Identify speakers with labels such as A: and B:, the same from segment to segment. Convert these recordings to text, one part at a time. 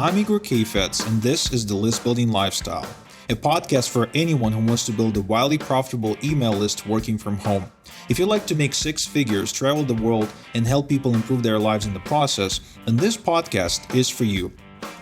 A: I'm Igor Kayfetz, and this is The List Building Lifestyle, a podcast for anyone who wants to build a wildly profitable email list working from home. If you'd like to make six figures, travel the world, and help people improve their lives in the process, then this podcast is for you.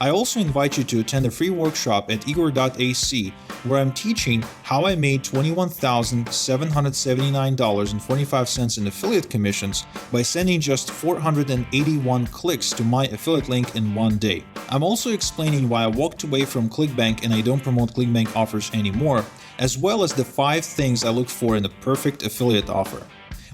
A: I also invite you to attend a free workshop at igor.ac where I'm teaching how I made $21,779.45 in affiliate commissions by sending just 481 clicks to my affiliate link in one day. I'm also explaining why I walked away from ClickBank and I don't promote ClickBank offers anymore, as well as the 5 things I look for in a perfect affiliate offer.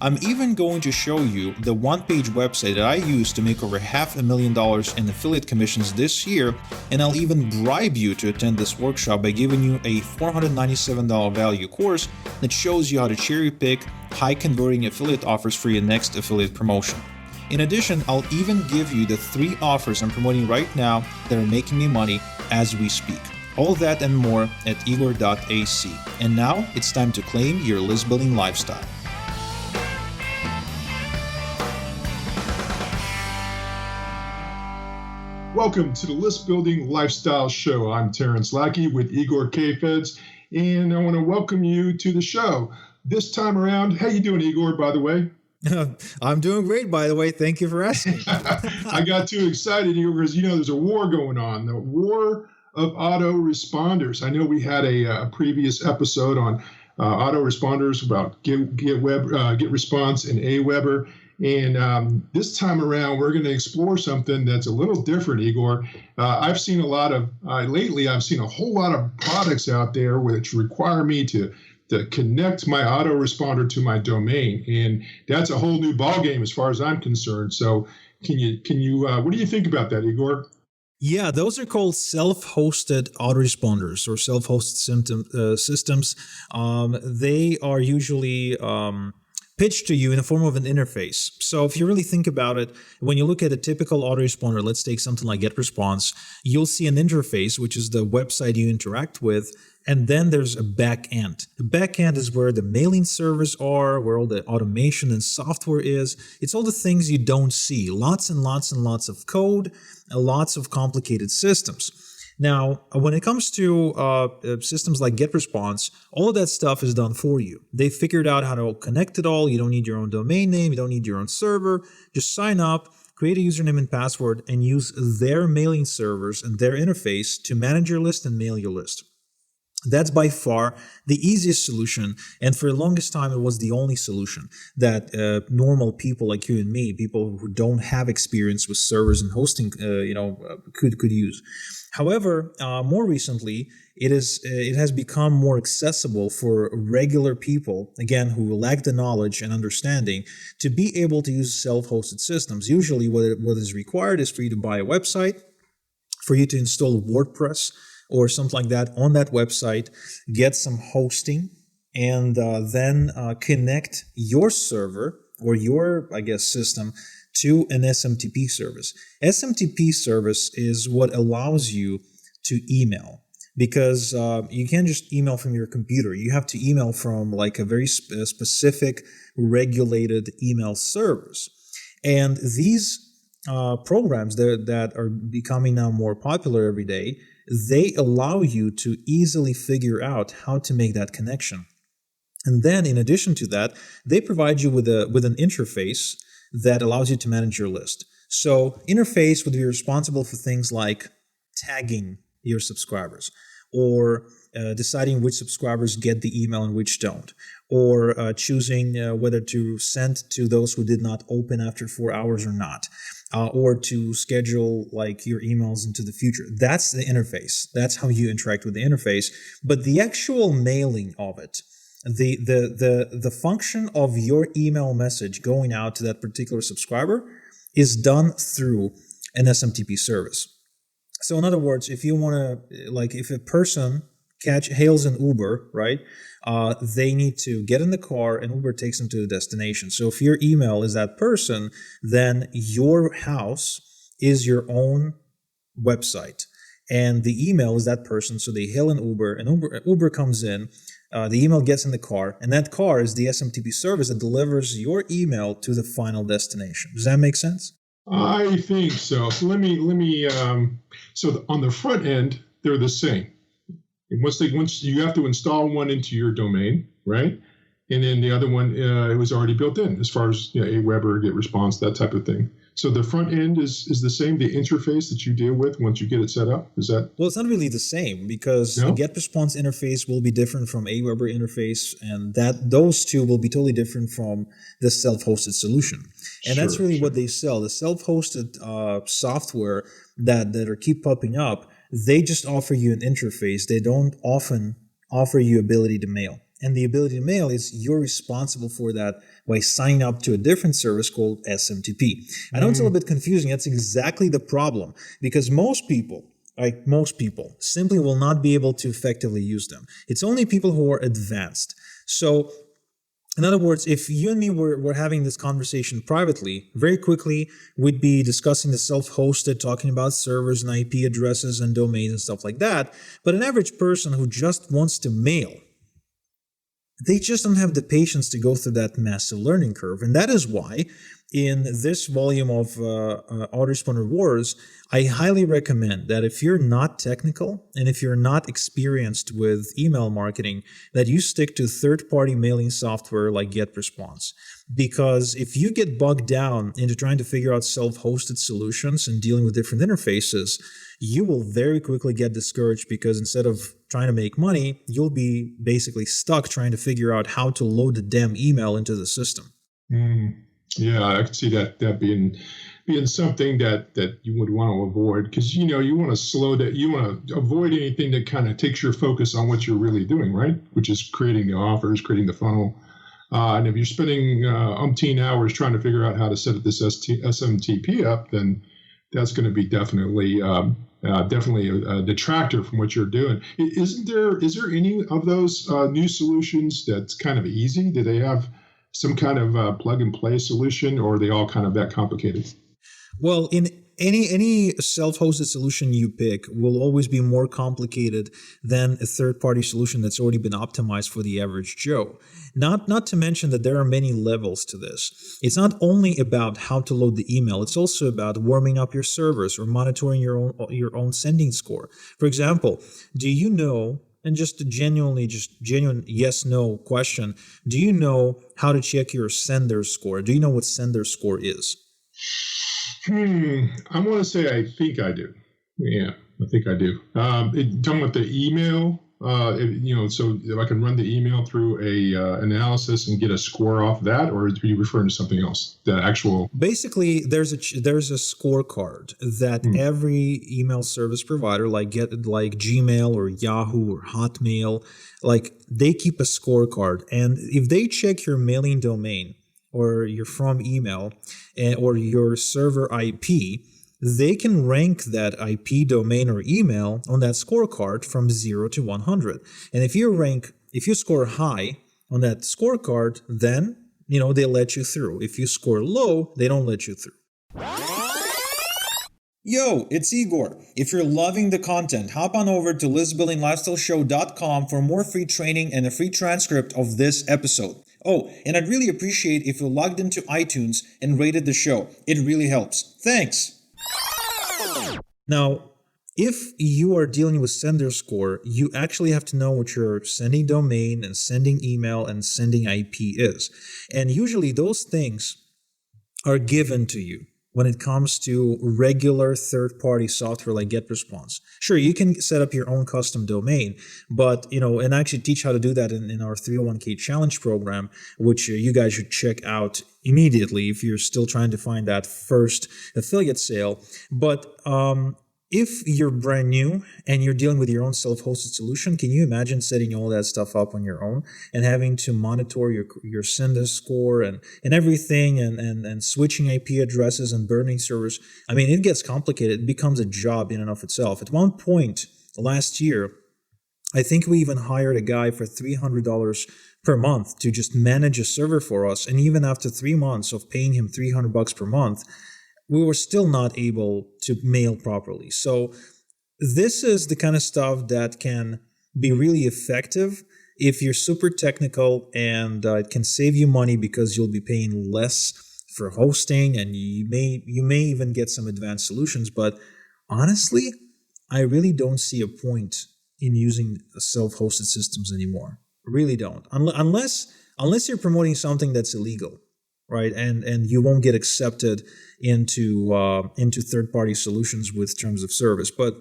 A: I'm even going to show you the one-page website that I used to make over $500,000 in affiliate commissions this year, and I'll even bribe you to attend this workshop by giving you a $497 value course that shows you how to cherry-pick high-converting affiliate offers for your next affiliate promotion. In addition, I'll even give you the 3 offers I'm promoting right now that are making me money as we speak. All that and more at igor.ac. And now it's time to claim your list building lifestyle.
B: Welcome to the List Building Lifestyle Show. I'm Terrence Lackey with Igor Kayfetz, and I want to welcome you to the show. This time around, how you doing, Igor, by the way?
A: I'm doing great, by the way. Thank you for asking.
B: I got too excited, Igor, because, there's a war going on, the war of autoresponders. I know we had a previous episode on autoresponders about GetResponse and Aweber. And this time around, we're going to explore something that's a little different, Igor. I've seen a lot of, lately, I've seen a whole lot of products out there which require me to connect my autoresponder to my domain. And that's a whole new ballgame as far as I'm concerned. So can you what do you think about that, Igor?
A: Yeah, those are called self-hosted autoresponders or self-hosted systems. They are usually pitched to you in the form of an interface. So if you really think about it, when you look at a typical autoresponder, let's take something like GetResponse, you'll see an interface, which is the website you interact with, and then there's a back end. The back end is where the mailing servers are, where all the automation and software is. It's all the things you don't see. Lots and lots and lots of code, and lots of complicated systems. Now, when it comes to systems like GetResponse, all of that stuff is done for you. They figured out how to connect it all. You don't need your own domain name. You don't need your own server. Just sign up, create a username and password, and use their mailing servers and their interface to manage your list and mail your list. That's by far the easiest solution, and for the longest time, it was the only solution that normal people like you and me, people who don't have experience with servers and hosting, could use. However, more recently, it has become more accessible for regular people, again, who lack the knowledge and understanding, to be able to use self-hosted systems. Usually, what is required is for you to buy a website, for you to install WordPress or something like that on that website, get some hosting, and then connect your server or your, system to an SMTP service. SMTP service is what allows you to email, because you can't just email from your computer. You have to email from like a very specific regulated email service. And these programs that are becoming now more popular every day, they allow you to easily figure out how to make that connection. And then in addition to that, they provide you with an interface that allows you to manage your list. So interface would be responsible for things like tagging your subscribers, or deciding which subscribers get the email and which don't, or choosing whether to send to those who did not open after 4 hours or not, or to schedule like your emails into the future. That's the interface. That's how you interact with the interface. But the actual mailing of it, the function of your email message going out to that particular subscriber is done through an SMTP service. So in other words, if you want to, if a person hails an Uber, right? They need to get in the car and Uber takes them to the destination. So if your email is that person, then your house is your own website. And the email is that person. So they hail an Uber, and Uber comes in, the email gets in the car, and that car is the SMTP service that delivers your email to the final destination. Does that make sense?
B: I think so. So on the front end, they're the same. And once you have to install one into your domain, right? And then the other one, it was already built in as far as Aweber, get response, that type of thing. So the front end is the same. The interface that you deal with once you get it set up, is that?
A: Well, it's not really the same because a
B: No?
A: GET response interface will be different from a Weber interface, and that those two will be totally different from the self-hosted solution. And that's
B: Sure,
A: really
B: sure.
A: what they sell. The self-hosted software that are keep popping up, they just offer you an interface. They don't often offer you ability to mail. And the ability to mail is you're responsible for that by signing up to a different service called SMTP. I know it's a little bit confusing. That's exactly the problem because most people, simply will not be able to effectively use them. It's only people who are advanced. So, in other words, if you and me were having this conversation privately, very quickly we'd be discussing the self-hosted, talking about servers and IP addresses and domains and stuff like that. But an average person who just wants to mail, they just don't have the patience to go through that massive learning curve. And that is why in this volume of Autoresponder Wars, I highly recommend that if you're not technical and if you're not experienced with email marketing, that you stick to third-party mailing software like GetResponse. Because if you get bogged down into trying to figure out self-hosted solutions and dealing with different interfaces, you will very quickly get discouraged because instead of trying to make money, you'll be basically stuck trying to figure out how to load the damn email into the system.
B: Mm. Yeah, I could see that being something that you would want to avoid because you want to slow that you want to avoid anything that kind of takes your focus on what you're really doing, right? Which is creating the offers, creating the funnel. And if you're spending umpteen hours trying to figure out how to set this SMTP up, then that's going to be definitely a detractor from what you're doing. Is there any of those new solutions that's kind of easy? Do they have some kind of plug and play solution, or are they all kind of that complicated?
A: Well, in any self-hosted solution you pick will always be more complicated than a third-party solution that's already been optimized for the average Joe. Not to mention that there are many levels to this. It's not only about how to load the email, it's also about warming up your servers or monitoring your own sending score. For example, do you know, and just a genuine yes no question, do you know how to check your sender score? Do you know what sender score is?
B: I want to say I think I do. Yeah, I think I do. Talking about the email, so if I can run the email through a analysis and get a score off that, or are you referring to something else? The actual.
A: Basically, there's a scorecard that every email service provider, like Gmail or Yahoo or Hotmail, like they keep a scorecard, and if they check your mailing domain or your from email or your server IP, they can rank that IP domain or email on that scorecard from 0 to 100. And if you score high on that scorecard, then they let you through. If you score low, they don't let you through. Yo, it's Igor. If you're loving the content, hop on over to listbuildinglifestyleshow.com for more free training and a free transcript of this episode. Oh, and I'd really appreciate if you logged into iTunes and rated the show. It really helps. Thanks. Now, if you are dealing with sender score, you actually have to know what your sending domain and sending email and sending IP is. And usually those things are given to you when it comes to regular third-party software like GetResponse. Sure, you can set up your own custom domain, but, and actually teach how to do that in our 301k challenge program, which you guys should check out immediately if you're still trying to find that first affiliate sale. But if you're brand new and you're dealing with your own self-hosted solution, can you imagine setting all that stuff up on your own and having to monitor your sender score and everything and switching IP addresses and burning servers? I mean, it gets complicated. It becomes a job in and of itself. At one point last year, I think we even hired a guy for $300 per month to just manage a server for us. And even after 3 months of paying him $300 per month, we were still not able to mail properly. So this is the kind of stuff that can be really effective if you're super technical, and it can save you money because you'll be paying less for hosting, and you may even get some advanced solutions. But honestly, I really don't see a point in using self-hosted systems anymore. Really don't, unless you're promoting something that's illegal, right? And you won't get accepted into third-party solutions with terms of service. But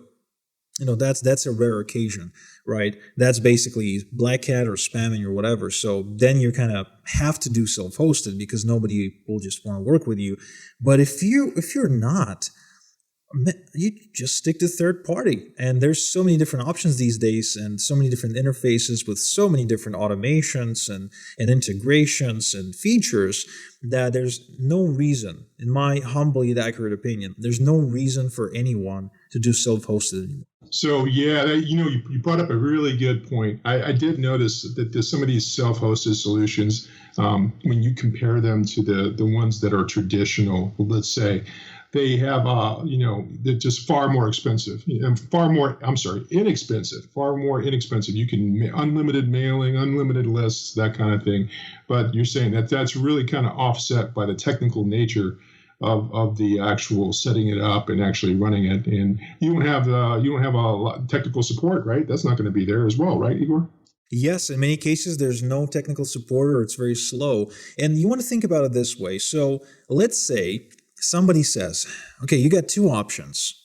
A: that's a rare occasion, right? That's basically black hat or spamming or whatever. So then you kind of have to do self-hosted because nobody will just want to work with you. But if you're not, you just stick to third party. And there's so many different options these days and so many different interfaces with so many different automations and integrations and features that there's no reason, in my humbly accurate opinion, there's no reason for anyone to do self-hosted anymore.
B: So yeah, you brought up a really good point. I did notice that there's some of these self-hosted solutions, when you compare them to the ones that are traditional, let's say, they have they're just far more expensive and inexpensive, far more inexpensive. You can unlimited mailing, unlimited lists, that kind of thing. But you're saying that that's really kind of offset by the technical nature of the actual setting it up and actually running it, and you don't have a lot of technical support, right? That's not going to be there as well, right, Igor?
A: Yes, in many cases, there's no technical support or it's very slow. And you want to think about it this way. So let's say somebody says, okay, you got two options.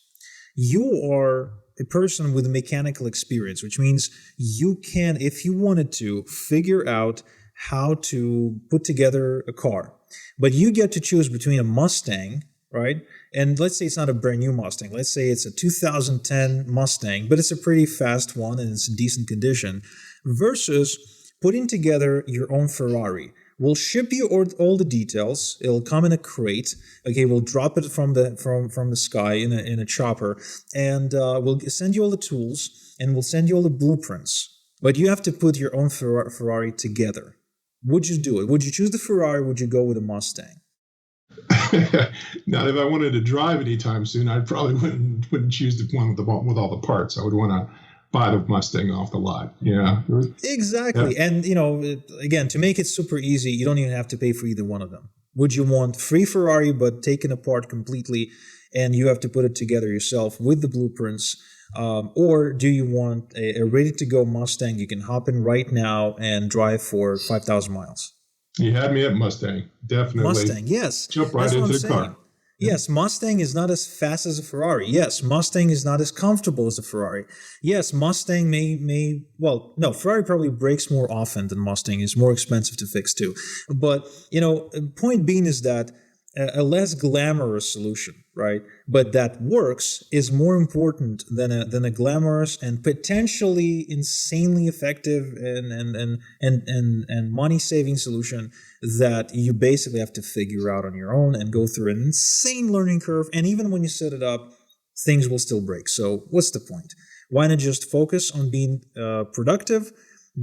A: You are a person with mechanical experience, which means you can, if you wanted to, figure out how to put together a car. But you get to choose between a Mustang, right? And let's say it's not a brand new Mustang. Let's say it's a 2010 Mustang, but it's a pretty fast one and it's in decent condition, versus putting together your own Ferrari. We'll ship you all the details. It'll come in a crate. Okay, we'll drop it from the sky in a chopper, and we'll send you all the tools and we'll send you all the blueprints. But you have to put your own Ferrari together. Would you do it? Would you choose the Ferrari? Or would you go with a Mustang?
B: Now, if I wanted to drive anytime soon, I probably wouldn't choose the one with all the parts. I would want to buy the Mustang off the lot. Yeah.
A: Exactly. Yeah. And, again, to make it super easy, you don't even have to pay for either one of them. Would you want free Ferrari, but taken apart completely, and you have to put it together yourself with the blueprints? Or do you want a ready-to-go Mustang you can hop in right now and drive for 5,000 miles?
B: You had me at Mustang, definitely.
A: Mustang, yes.
B: Jump right into the car.
A: Yes, Mustang is not as fast as a Ferrari. Yes, Mustang is not as comfortable as a Ferrari. Yes, Mustang Ferrari probably breaks more often than Mustang. Is more expensive to fix too. But, point being is that a less glamorous solution, right? But that works is more important than a glamorous and potentially insanely effective and money-saving solution that you basically have to figure out on your own and go through an insane learning curve. And even when you set it up, things will still break. So what's the point? Why not just focus on being productive,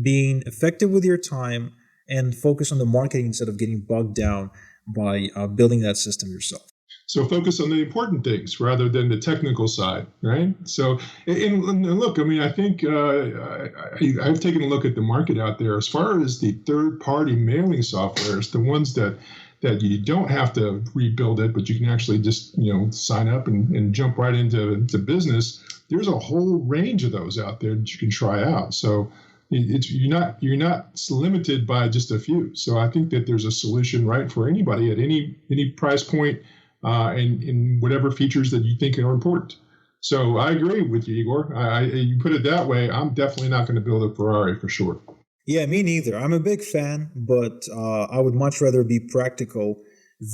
A: being effective with your time, and focus on the marketing instead of getting bogged down by building that system yourself?
B: So focus on the important things rather than the technical side, right? So, and look, I mean, I think I've taken a look at the market out there as far as the third-party mailing softwares, the ones that you don't have to rebuild it, but you can actually just sign up and jump right into business. There's a whole range of those out there that you can try out. So you're not limited by just a few. So I think that there's a solution, right, for anybody at any price point, and in whatever features that you think are important. So I agree with you, Igor. You put it that way, I'm definitely not going to build a Ferrari for sure.
A: Yeah, me neither. I'm a big fan, but I would much rather be practical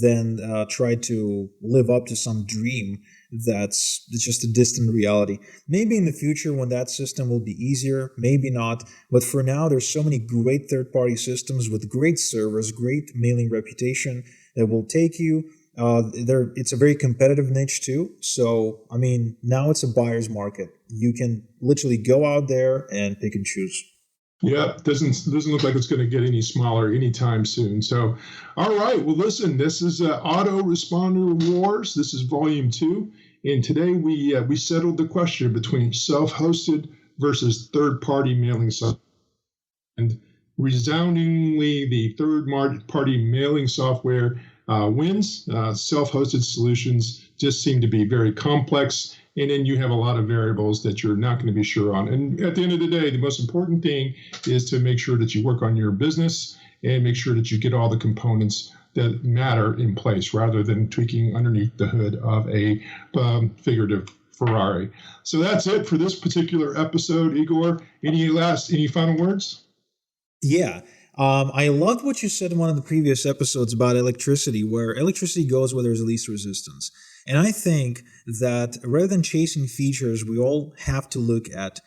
A: than try to live up to some dream that's just a distant reality. Maybe in the future when that system will be easier, maybe not. But for now, there's so many great third-party systems with great servers, great mailing reputation that will take you. It's a very competitive niche too. So, I mean, now it's a buyer's market. You can literally go out there and pick and choose.
B: Yeah, doesn't look like it's going to get any smaller anytime soon. So, all right. Well, listen, this is Autoresponder Wars. This is Volume 2, and today we settled the question between self-hosted versus third-party mailing software. And resoundingly, the third-party mailing software wins. Self-hosted solutions just seem to be very complex, and then you have a lot of variables that you're not going to be sure on. And at the end of the day, the most important thing is to make sure that you work on your business and make sure that you get all the components that matter in place rather than tweaking underneath the hood of a figurative Ferrari. So that's it for this particular episode. Igor, any final words?
A: Yeah. I loved what you said in one of the previous episodes about electricity, where electricity goes where there's the least resistance. And I think that rather than chasing features, we all have to look at,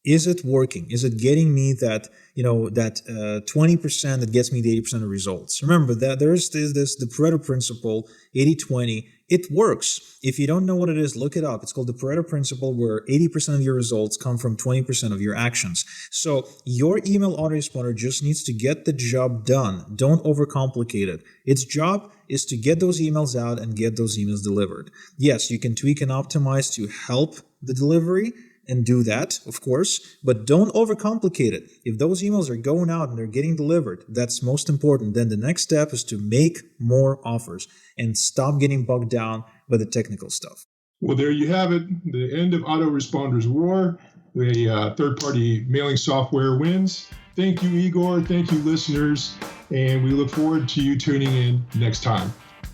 A: is it working? Is it getting me that 20% that gets me the 80% of results? Remember that there is the Pareto principle, 80-20. It works. If you don't know what it is, look it up. It's called the Pareto principle, where 80% of your results come from 20% of your actions. So your email autoresponder just needs to get the job done. Don't overcomplicate it. Its job is to get those emails out and get those emails delivered. Yes, you can tweak and optimize to help the delivery, and do that, of course, but don't overcomplicate it. If those emails are going out and they're getting delivered, that's most important. Then the next step is to make more offers and stop getting bogged down by the technical stuff.
B: Well, there you have it. The end of Autoresponder's war. The third-party mailing software wins. Thank you, Igor. Thank you, listeners. And we look forward to you tuning in next time.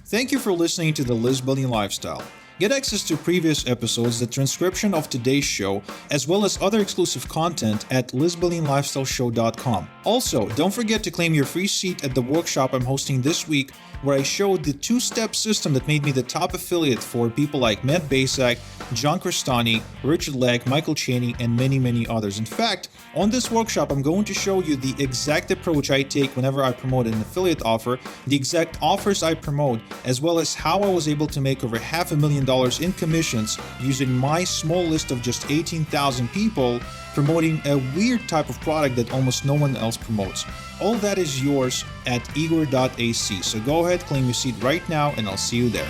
A: Thank you for listening to The List Building Lifestyle. Get access to previous episodes, the transcription of today's show, as well as other exclusive content at listbuildinglifestyleshow.com. Also, don't forget to claim your free seat at the workshop I'm hosting this week, where I showed the two-step system that made me the top affiliate for people like Matt Basak, John Crestani, Richard Legg, Michael Cheney, and many, many others. In fact, on this workshop, I'm going to show you the exact approach I take whenever I promote an affiliate offer, the exact offers I promote, as well as how I was able to make over $500,000 in commissions using my small list of just 18,000 people promoting a weird type of product that almost no one else promotes. All that is yours at igor.ac. So go ahead, claim your seat right now, and I'll see you there.